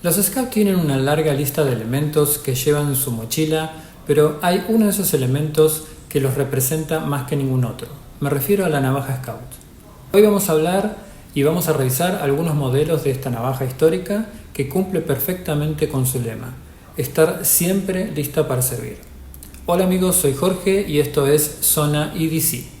Los Scouts tienen una larga lista de elementos que llevan en su mochila, pero hay uno de esos elementos que los representa más que ningún otro. Me refiero a la navaja Scout. Hoy vamos a hablar y vamos a revisar algunos modelos de esta navaja histórica que cumple perfectamente con su lema: estar siempre lista para servir. Hola amigos, soy Jorge y esto es Zona EDC.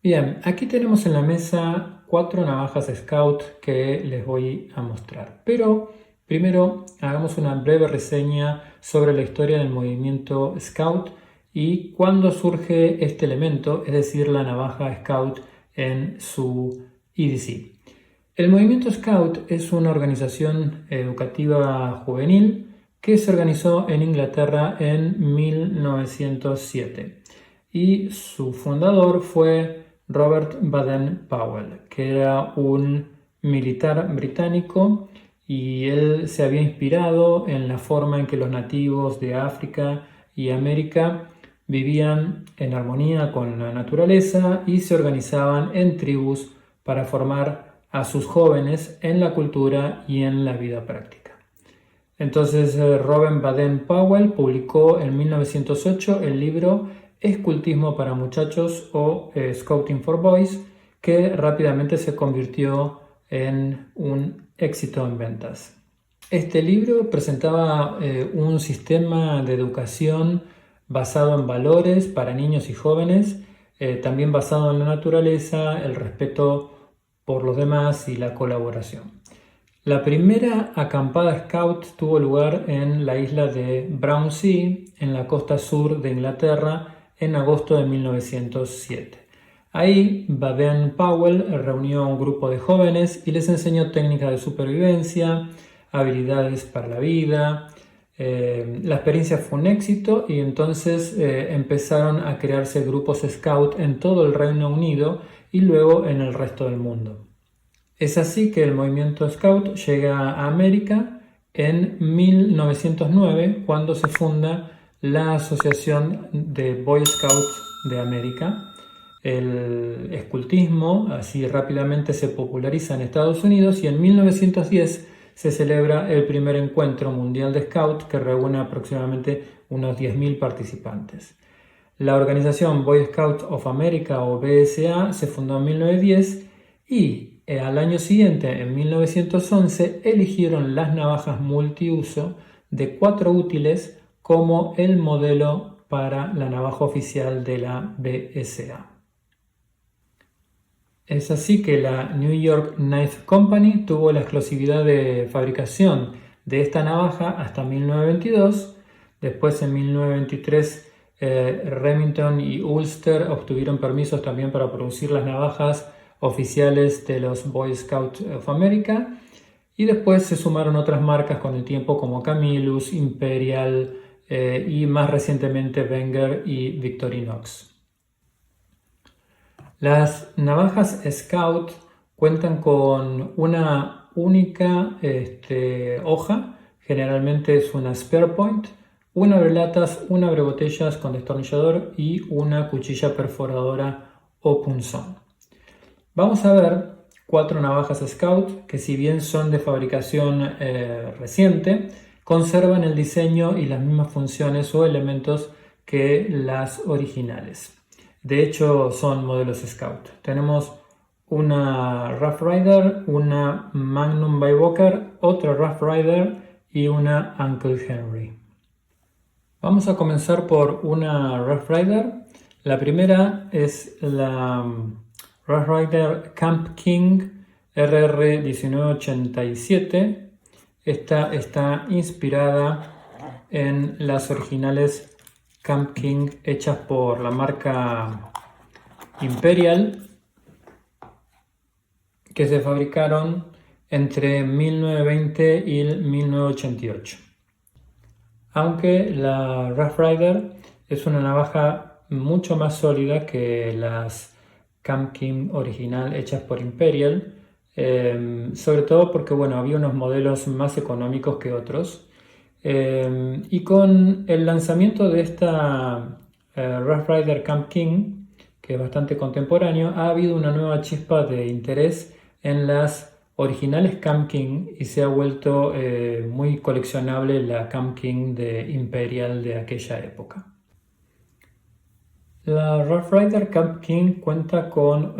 Bien, aquí tenemos en la mesa 4 navajas Scout que les voy a mostrar. Pero primero hagamos una breve reseña sobre la historia del movimiento Scout y cuándo surge este elemento, es decir, la navaja Scout en su EDC. El movimiento Scout es una organización educativa juvenil que se organizó en Inglaterra en 1907 y su fundador fue Robert Baden-Powell, que era un militar británico y él se había inspirado en la forma en que los nativos de África y América vivían en armonía con la naturaleza y se organizaban en tribus para formar a sus jóvenes en la cultura y en la vida práctica. Entonces Robert Baden-Powell publicó en 1908 el libro Escultismo para muchachos o Scouting for Boys, que rápidamente se convirtió en un éxito en ventas. Este libro presentaba un sistema de educación basado en valores para niños y jóvenes, también basado en la naturaleza, el respeto por los demás y la colaboración. La primera acampada Scout tuvo lugar en la isla de Brownsea, en la costa sur de Inglaterra, en agosto de 1907. Ahí Baden-Powell reunió a un grupo de jóvenes y les enseñó técnicas de supervivencia, habilidades para la vida. La experiencia fue un éxito y entonces empezaron a crearse grupos Scout en todo el Reino Unido y luego en el resto del mundo. Es así que el movimiento Scout llega a América en 1909, cuando se funda la Asociación de Boy Scouts de América. El escultismo así rápidamente se populariza en Estados Unidos y en 1910 se celebra el primer encuentro mundial de Scouts que reúne aproximadamente unos 10.000 participantes. La organización Boy Scouts of America o BSA se fundó en 1910 y al año siguiente, en 1911, eligieron las navajas multiuso de 4 útiles como el modelo para la navaja oficial de la BSA. Es así que la New York Knife Company tuvo la exclusividad de fabricación de esta navaja hasta 1922. Después, en 1923, Remington y Ulster obtuvieron permisos también para producir las navajas oficiales de los Boy Scouts of America. Y después se sumaron otras marcas con el tiempo como Camillus, Imperial y más recientemente Wenger y Victorinox. Las navajas Scout cuentan con una única hoja, generalmente es una spare point, un abrelatas, un abrebotellas con destornillador y una cuchilla perforadora o punzón. Vamos a ver 4 navajas Scout que, si bien son de fabricación reciente, conservan el diseño y las mismas funciones o elementos que las originales. De hecho, son modelos Scout. Tenemos una Rough Rider, una Magnum by Walker, otra Rough Rider y una Uncle Henry. Vamos a comenzar por una Rough Rider. La primera es la Rough Rider Camp King RR 1987. Esta está inspirada en las originales Camp King hechas por la marca Imperial, que se fabricaron entre 1920 y 1988. Aunque la Rough Rider es una navaja mucho más sólida que las Camp King original hechas por Imperial, sobre todo porque había unos modelos más económicos que otros. Y con el lanzamiento de esta Rough Rider Camp King, que es bastante contemporáneo, ha habido una nueva chispa de interés en las originales Camp King y se ha vuelto muy coleccionable la Camp King de Imperial de aquella época. La Rough Rider Camp King cuenta con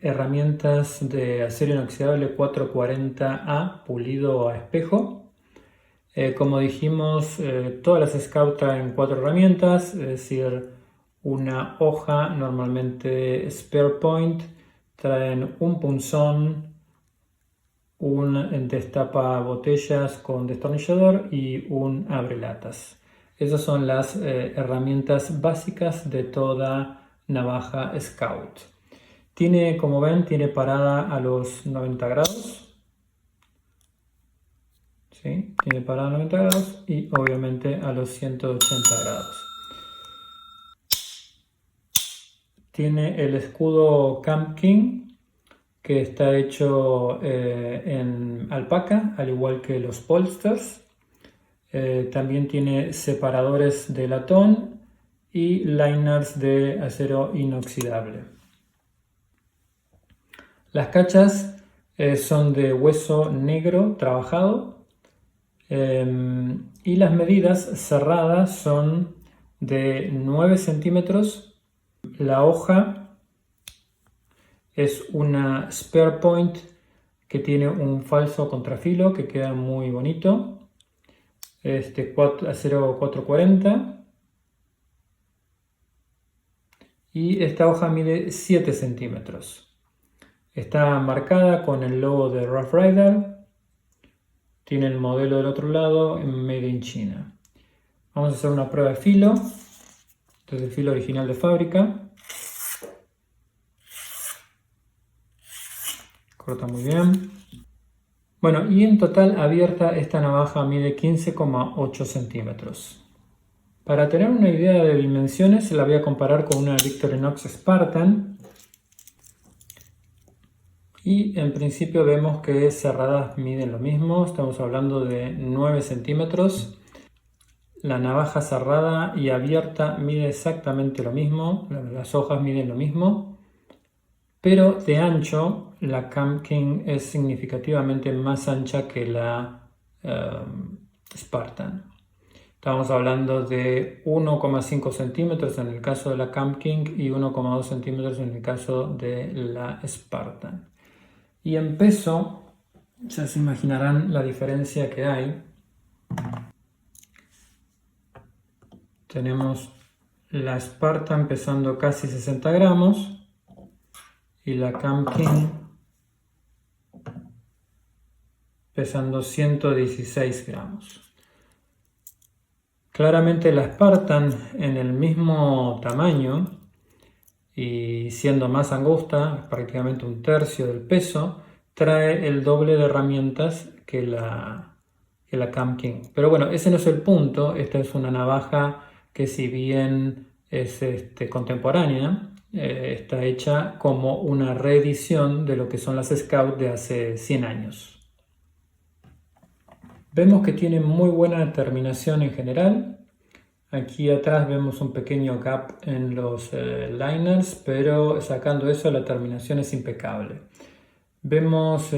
herramientas de acero inoxidable 440A pulido a espejo. Como dijimos, todas las Scout traen 4 herramientas, es decir, una hoja, normalmente spare point, traen un punzón, un destapa botellas con destornillador y un abrelatas. Esas son las herramientas básicas de toda navaja Scout. Tiene, como ven, tiene parada a los 90 grados. ¿Sí? Tiene parada a 90 grados y obviamente a los 180 grados. Tiene el escudo Camp King, que está hecho en alpaca, al igual que los polsters. También tiene separadores de latón y liners de acero inoxidable. Las cachas son de hueso negro trabajado. Y las medidas cerradas son de 9 centímetros. La hoja es una spare point que tiene un falso contrafilo que queda muy bonito. Acero 440. Y esta hoja mide 7 centímetros. Está marcada con el logo de Rough Rider. Tiene el modelo del otro lado en Made in China. Vamos a hacer una prueba de filo. Este es el filo original de fábrica. Corta muy bien. Bueno, y en total abierta esta navaja mide 15,8 centímetros. Para tener una idea de dimensiones la voy a comparar con una Victorinox Spartan. Y en principio vemos que cerradas miden lo mismo, estamos hablando de 9 centímetros. La navaja cerrada y abierta mide exactamente lo mismo, las hojas miden lo mismo, pero de ancho la Camp King es significativamente más ancha que la Spartan. Estamos hablando de 1,5 centímetros en el caso de la Camp King y 1,2 centímetros en el caso de la Spartan. Y en peso, ya se imaginarán la diferencia que hay. Tenemos la Spartan pesando casi 60 gramos y la Camp King pesando 116 gramos. Claramente la Spartan en el mismo tamaño y siendo más angosta, prácticamente un tercio del peso, trae el doble de herramientas que la Camp King. Pero bueno, ese no es el punto. Esta es una navaja que, si bien es contemporánea, está hecha como una reedición de lo que son las Scout de hace 100 años. Vemos que tiene muy buena terminación en general. Aquí atrás vemos un pequeño gap en los liners, pero sacando eso la terminación es impecable. Vemos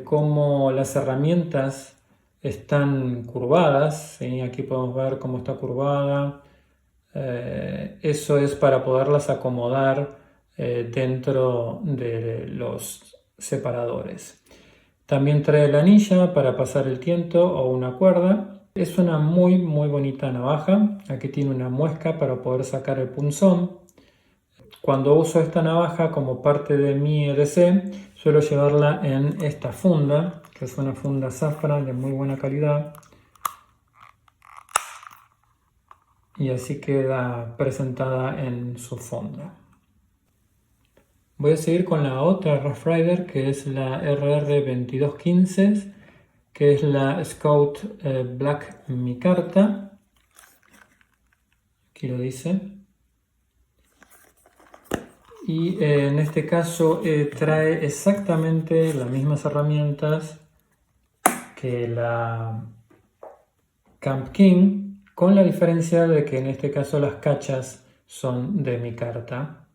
cómo las herramientas están curvadas, ¿sí? Aquí podemos ver cómo está curvada. Eso es para poderlas acomodar dentro de los separadores. También trae la anilla para pasar el tiento o una cuerda. Es una muy bonita navaja. Aquí tiene una muesca para poder sacar el punzón. Cuando uso esta navaja como parte de mi EDC, suelo llevarla en esta funda, que es una funda Safran de muy buena calidad. Y así queda presentada en su funda. Voy a seguir con la otra Rough Rider, que es la RR2215, que es la Scout Black Micarta. Aquí lo dice. Y en este caso trae exactamente las mismas herramientas que la Camp King, con la diferencia de que en este caso las cachas son de micarta.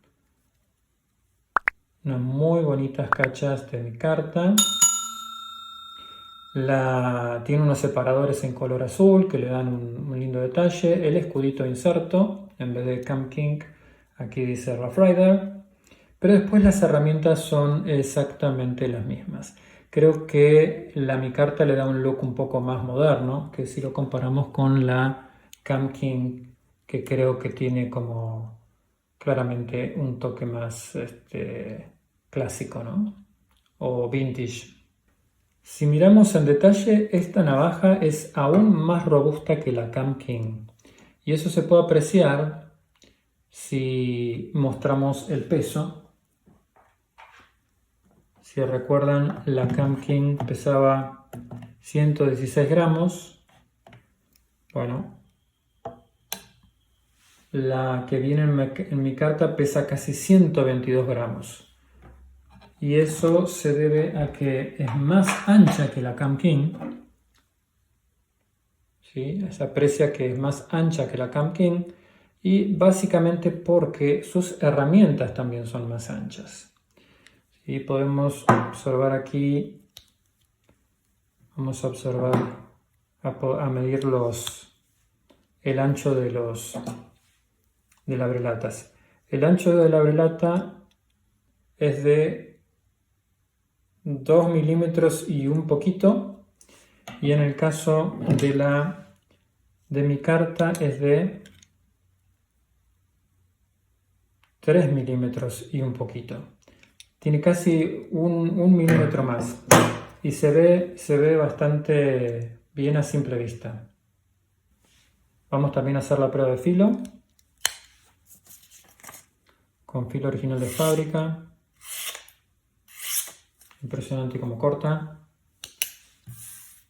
Unas muy bonitas cachas de micarta. Tiene unos separadores en color azul que le dan un lindo detalle. El escudito inserto, en vez de Camp King, aquí dice Rough Rider. Pero después las herramientas son exactamente las mismas. Creo que la micarta le da un look un poco más moderno, que si lo comparamos con la Camp King, que creo que tiene como claramente un toque más clásico, ¿no? O vintage. Si miramos en detalle, esta navaja es aún más robusta que la Camp King. Y eso se puede apreciar si mostramos el peso. Si recuerdan, la Camp King pesaba 116 gramos. Bueno, la que viene en mi carta pesa casi 122 gramos. Y eso se debe a que es más ancha que la Camp King. ¿Sí? Se aprecia que es más ancha que la Camp King. Y básicamente porque sus herramientas también son más anchas. Y podemos observar aquí, vamos a observar, a medir el ancho de las abrelatas. El ancho de la abrelata es de 2 milímetros y un poquito, y en el caso de mi carta es de 3 milímetros y un poquito. Tiene casi un milímetro más y se ve bastante bien a simple vista. Vamos también a hacer la prueba de filo con filo original de fábrica. Impresionante como corta.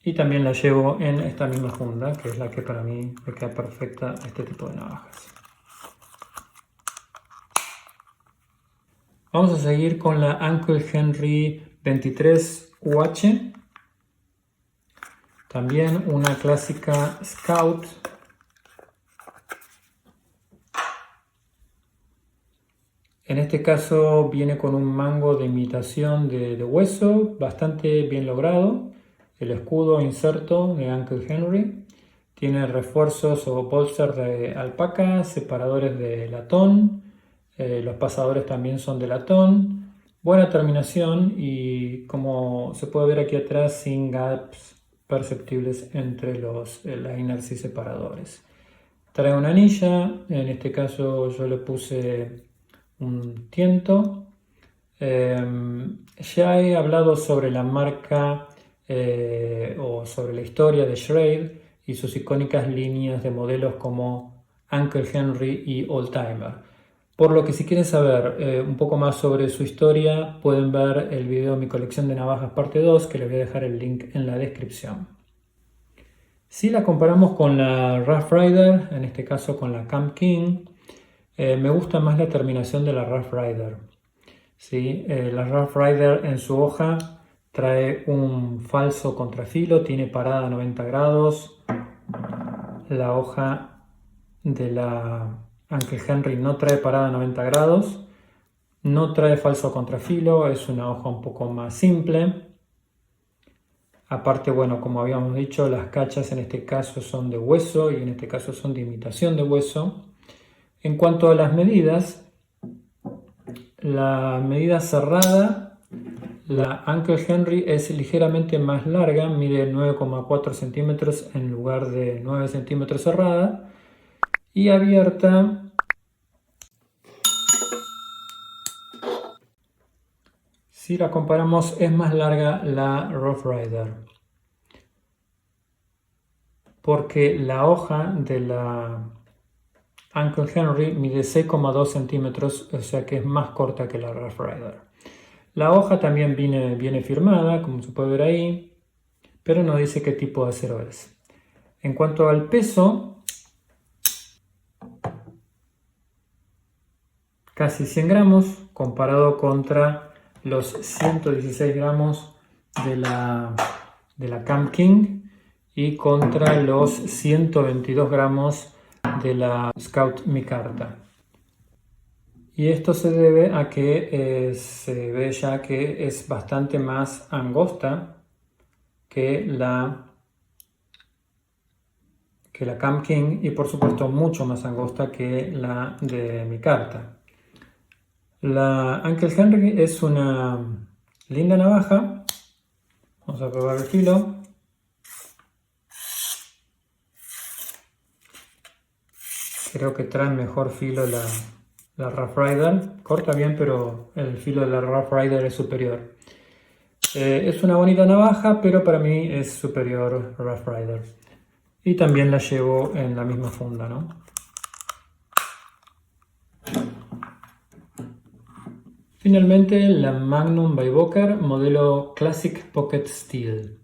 Y también la llevo en esta misma funda, que es la que para mí le queda perfecta a este tipo de navajas. Vamos a seguir con la Uncle Henry 23 UH. También una clásica Scout. En este caso viene con un mango de imitación de hueso, bastante bien logrado. El escudo inserto de Uncle Henry. Tiene refuerzos o bolsters de alpaca, separadores de latón. Los pasadores también son de latón. Buena terminación y, como se puede ver aquí atrás, sin gaps perceptibles entre los liners y separadores. Trae una anilla, en este caso yo le puse un tiento. Ya he hablado sobre la marca o sobre la historia de Schrade y sus icónicas líneas de modelos como Uncle Henry y Oldtimer. Por lo que, si quieren saber un poco más sobre su historia, pueden ver el video Mi colección de navajas parte 2, que les voy a dejar el link en la descripción. Si la comparamos con la Rough Rider, en este caso con la Camp King, me gusta más la terminación de la Rough Rider. ¿Sí? La Rough Rider en su hoja trae un falso contrafilo, tiene parada a 90 grados. La hoja de la Uncle Henry no trae parada a 90 grados, no trae falso contrafilo, es una hoja un poco más simple. Aparte, bueno, como habíamos dicho, las cachas en este caso son de hueso y en este caso son de imitación de hueso. En cuanto a las medidas, la medida cerrada, la Uncle Henry es ligeramente más larga, mide 9,4 centímetros en lugar de 9 centímetros cerrada. Y abierta, si la comparamos, es más larga la Rough Rider, porque la hoja de la Uncle Henry mide 6,2 centímetros, o sea que es más corta que la Rough Rider. La hoja también viene firmada, como se puede ver ahí, pero no dice qué tipo de acero es. En cuanto al peso, casi 100 gramos comparado contra los 116 gramos de la Camp King y contra los 122 gramos de la Scout Micarta. Y esto se debe a que se ve ya que es bastante más angosta que la Camp King y por supuesto mucho más angosta que la de Micarta. La Uncle Henry es una linda navaja. Vamos a probar el filo. Creo que trae mejor filo la Rough Rider. Corta bien, pero el filo de la Rough Rider es superior. Es una bonita navaja, pero para mí es superior Rough Rider. Y también la llevo en la misma funda, ¿no? Finalmente, la Magnum by Boker, modelo Classic Pocket Steel.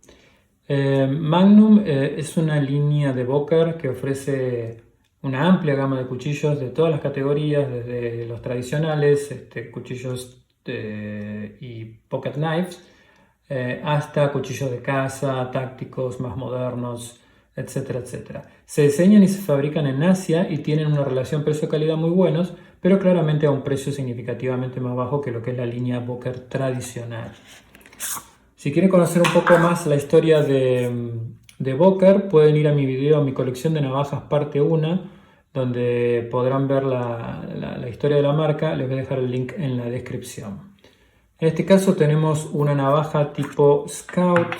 Magnum es una línea de Boker que ofrece una amplia gama de cuchillos de todas las categorías, desde los tradicionales, cuchillos y pocket knives, hasta cuchillos de caza, tácticos, más modernos, etcétera, etcétera. Se diseñan y se fabrican en Asia y tienen una relación precio-calidad muy buenos, pero claramente a un precio significativamente más bajo que lo que es la línea Boker tradicional. Si quieren conocer un poco más la historia de Boker, pueden ir a mi video, a mi colección de navajas parte 1, donde podrán ver la historia de la marca. Les voy a dejar el link en la descripción. En este caso tenemos una navaja tipo Scout.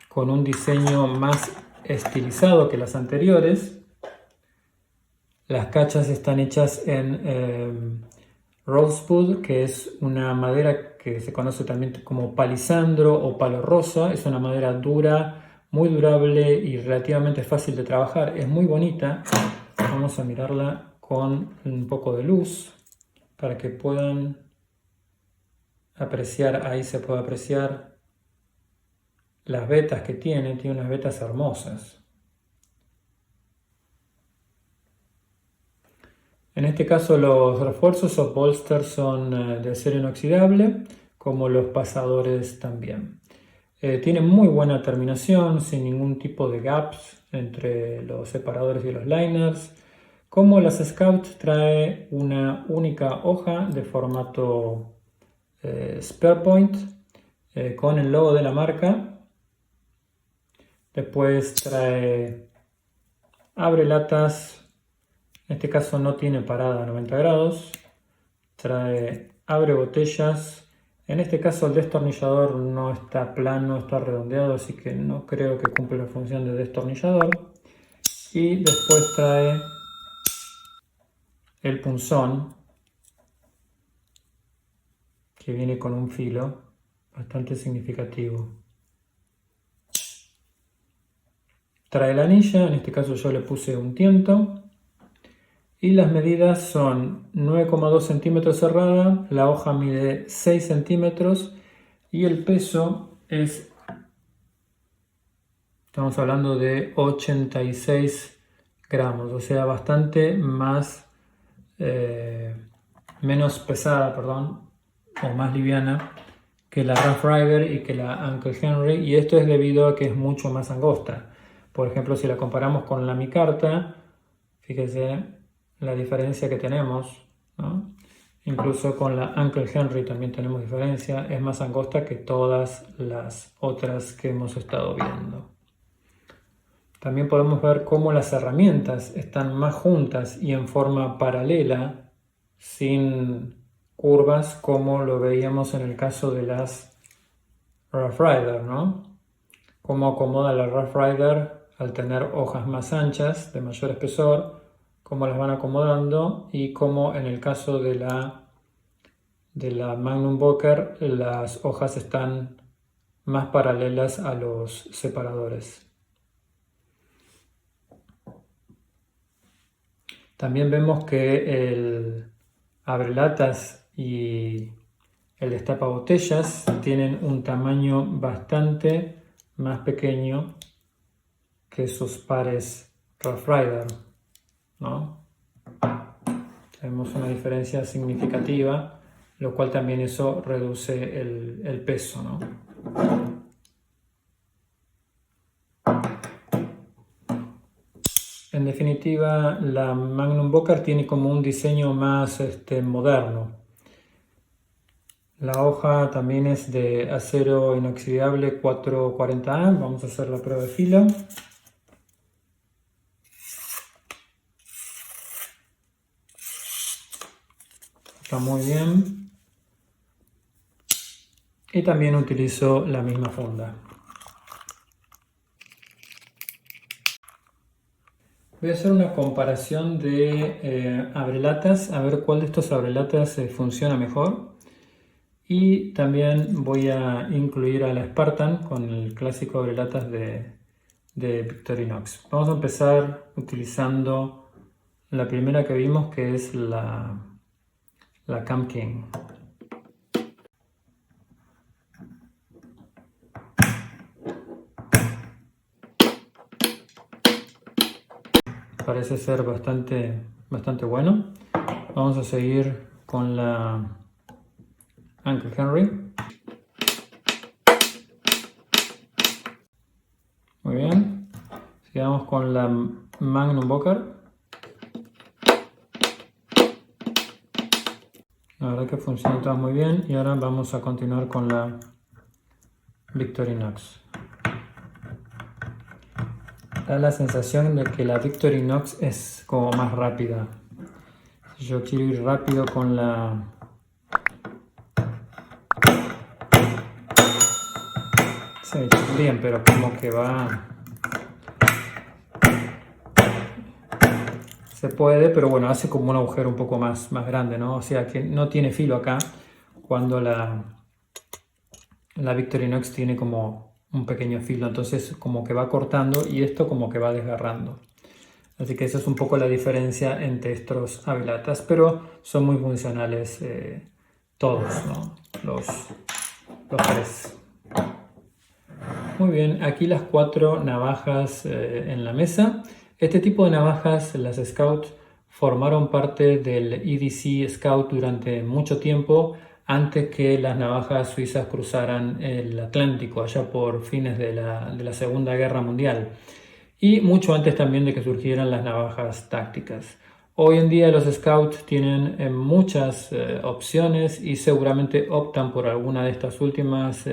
Con un diseño más estilizado que las anteriores. Las cachas están hechas en rosewood, que es una madera que se conoce también como palisandro o palo rosa. Es una madera dura, muy durable y relativamente fácil de trabajar. Es muy bonita. Vamos a mirarla con un poco de luz para que puedan apreciar. Ahí se puede apreciar las vetas que tiene unas vetas hermosas. En este caso los refuerzos o bolsters son de acero inoxidable, como los pasadores también. Tiene muy buena terminación, sin ningún tipo de gaps entre los separadores y los liners. Como las Scout, trae una única hoja de formato Spearpoint con el logo de la marca. Después trae abrelatas. En este caso no tiene parada a 90 grados. Trae abre botellas. En este caso el destornillador no está plano, está redondeado, así que no creo que cumple la función de destornillador. Y después trae el punzón, que viene con un filo bastante significativo. Trae la anilla, en este caso yo le puse un tiento. Y las medidas son 9,2 centímetros cerrada, la hoja mide 6 centímetros y el peso es, estamos hablando de 86 gramos, o sea, bastante más, menos pesada, perdón, o más liviana que la Rough Rider y que la Uncle Henry, y esto es debido a que es mucho más angosta. Por ejemplo, si la comparamos con la Micarta, fíjese la diferencia que tenemos, ¿no? Incluso con la Uncle Henry también tenemos diferencia, es más angosta que todas las otras que hemos estado viendo. También podemos ver cómo las herramientas están más juntas y en forma paralela, sin curvas, como lo veíamos en el caso de las Rough Rider, ¿no? Cómo acomoda la Rough Rider al tener hojas más anchas, de mayor espesor, cómo las van acomodando y cómo en el caso de la Magnum Boker las hojas están más paralelas a los separadores. También vemos que el abrelatas y el destapabotellas tienen un tamaño bastante más pequeño que sus pares Rough Rider, ¿no? Tenemos una diferencia significativa lo cual también eso reduce el peso, ¿no? En definitiva, la Magnum Bokar tiene como un diseño más moderno. La hoja también es de acero inoxidable 440A. Vamos a hacer la prueba de filo. Está muy bien. Y también utilizo la misma funda. Voy a hacer una comparación de abrelatas, a ver cuál de estos abrelatas funciona mejor. Y también voy a incluir a la Spartan con el clásico abrelatas de Victorinox. Vamos a empezar utilizando la primera que vimos, que es la Cam King. Parece ser bastante bueno. Vamos a seguir con la Uncle Henry. Muy bien. Sigamos con la Magnum Bokar. La verdad que funciona todo muy bien. Y ahora vamos a continuar con la Victorinox. Da la sensación de que la Victorinox es como más rápida. Si yo quiero ir rápido con la sí, bien, pero como que va... Se puede, pero bueno, hace como un agujero un poco más grande, ¿no? O sea que no tiene filo acá, cuando la Victorinox tiene como un pequeño filo, entonces como que va cortando y esto como que va desgarrando. Así que esa es un poco la diferencia entre estos abrelatas, pero son muy funcionales todos, ¿no? Los tres. Muy bien, aquí las 4 navajas en la mesa. Este tipo de navajas, las Scout, formaron parte del EDC Scout durante mucho tiempo, antes que las navajas suizas cruzaran el Atlántico, allá por fines de la Segunda Guerra Mundial, y mucho antes también de que surgieran las navajas tácticas. Hoy en día los Scouts tienen muchas opciones y seguramente optan por alguna de estas últimas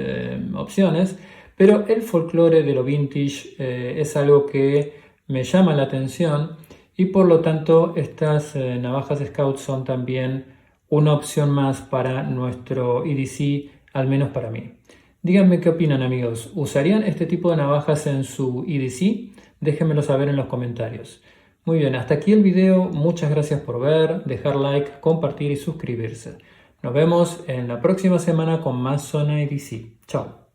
opciones, pero el folclore de lo vintage es algo que me llama la atención y por lo tanto estas navajas Scout son también una opción más para nuestro EDC, al menos para mí. Díganme qué opinan, amigos. ¿Usarían este tipo de navajas en su EDC? Déjenmelo saber en los comentarios. Muy bien, hasta aquí el video. Muchas gracias por ver, dejar like, compartir y suscribirse. Nos vemos en la próxima semana con más Zona EDC. Chao.